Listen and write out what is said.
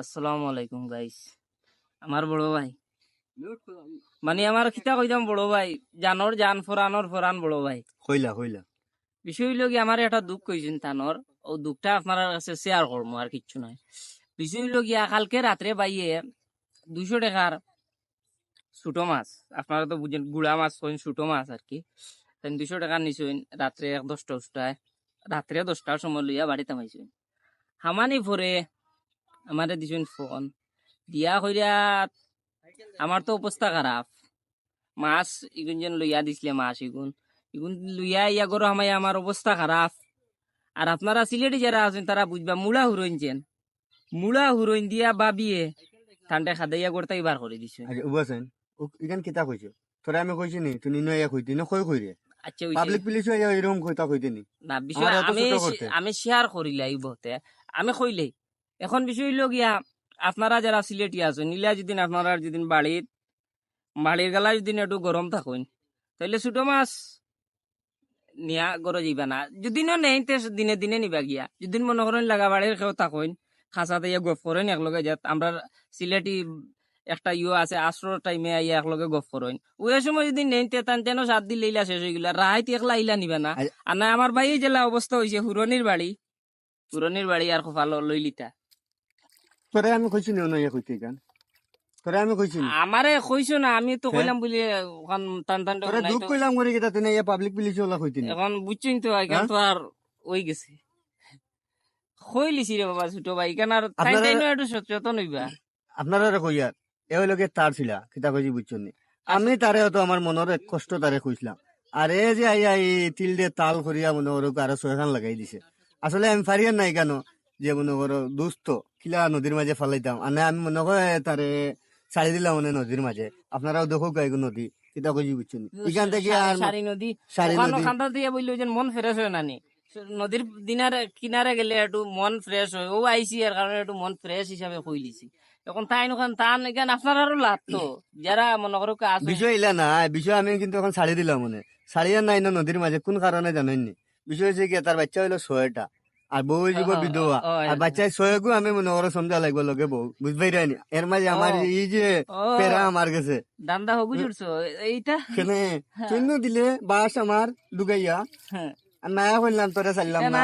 আসসালামু আলাইকুম গাইস। আমার বড় ভাই মানে আমার খিতা কইতাম বড় ভাই, জানর জান ফরানোর ফরান বড় ভাই। হইলা হইলা বিষয় হইল কি আমার একটা দুঃখ কইছেন তানর, ও দুঃখটা আপনার কাছে শেয়ার করবো, আর কিচ্ছু নয়। বিষয় হইল গিয়া কালকে রাত্রে বাইয়ে 200 টাকার ছোট মাছ, আপনারা তো বুঝেন গুড়া মাছ কইন, ছোট মাছ আর কি। 200 টাকা নিছইন রাত্রে 10টায়, রাত্রে 10টার সময় লইয়া বাড়িতে মাইছইন। হামানি পরে আমারে দিছইন ফোন দিয়া কইরা, আমার তো অবস্থা খারাপ। মাছ ইগুন যেন লইয়া দিছিলে, মাছ ইগুন ইগুন লইয়া ইয়া করো আমায়, আমার অবস্থা খারাপ। আর আপনারা সিলেটি যারা আছেন তারা বুঝবা, মুড়া হুরইন দিয়া বাবিয়ে ঠান্ডা খাদাইয়া করতে বার করে দিছে। আচ্ছা উবাসেন ইখান কিতা কইছো তোরা আমি কইছি নি তুই নিনো ইয়া কইতি না কই কইরে আচ্ছা পাবলিক পুলিশ ইয়া এরকম কইতা কইতে নি না, বিষয় আমি শেয়ার করিলাই বহতে, আমি কইলেই। এখন বিষয় হইল গিয়া, আপনারা যারা সিলেটি আছেন নিলা যদি আপনারা যদি বাড়ির গালা যদি একটু গরম থাকুন, তাহলে ছোট মাছ নিয়া গড়ে যাইবা না। যদি নেই দিনে দিনে নিবা গিয়া, যদি মনে করেন লাগা বাড়ির কেউ থাকুন, খাঁচাতে ইয়া গপ করেন একলগে, যাত আমরা সিলেটি একটা আছে আশ্রর টাইমে আইয়া একলগে গপ করেন। ওই সময় যদি নেই তেন তেন 7 দিন লইলা শেষ হয়ে গেলা, রাহাইতে একলা ইলা নিবা না। আর না আমার ভাই জেলা অবস্থা হয়েছে হুরনির বাড়ি আর ভালো লইলিতা। তোরা আমি কইছি নি ইয়া কইতে গান তোরা আমি কইছি নি আমারে কইছো না, আমি তো কইলাম বলি ওখান টান টান তোরা দুঃখ কইলাম করে কিতা তুই ইয়া পাবলিক পুলিশ ওলা কইতি নি এখন বুঝছেন তো, এখন তো আর ওই গেছে কইলিছি রে বাবা ছোট ভাই, কেন আর তাই তাই একটু সচেতন হইবা। আপনারা কইয়া এ হইলকে তার ছিলা কিতা কইছি বুঝছেন নি আমি তারে তো আমার মনের এক কষ্ট তারে কইছিলাম। আর এ যে আইয়া এই তিল দিয়ে তাল করিয়া মনে করো আরো 6 খান লাগাই দিছে। আসলে আমি পারিয়ার নাই কেন যে মনে করো দুস্থ কিলা নদীর মাঝে ফালাইতাম, আর না আমি মনে করে তারে ছাড়ি দিলাম মানে নদীর মাঝে। আপনারাও দেখো গাইগো নদী কিতা কইছি বুঝছেন এখান থেকে আর সারি নদী খান্তা দিয়ে বললো যে মন ফ্রেশ হয় নানি, নদীর কিনারে গেলে একটু মন ফ্রেশ হয়। ও আইসি এর কারণে একটু মন ফ্রেশ হিসাবে কইলিছি। এখন তাই নখান টান এখান আপনারও লাভ তো, যারা মনে করো বিষয় ইলা না বিষয় আমি কিন্তু এখন ছাড়ি দিলাম মানে ছাড়িয়া নাই না নদীর মাঝে কোন কারণে জানেননি। বিষয় হচ্ছে কি তার বাচ্চা হইলো 6টা আর বউ হইব বিধবা, আর বাচ্চা 6গু আমি মনে করো সমঝা লাগবো লগে বউ বুঝবাই রাইনি। এর মাঝে আমার এই যে পেরা আমার গেছে দান্দা হবু জুড়ছো এইটা কেনে চৈন্য দিলে বাস আমার ডুগাইয়া আর নায়া বললাম তোরা চাইলাম না।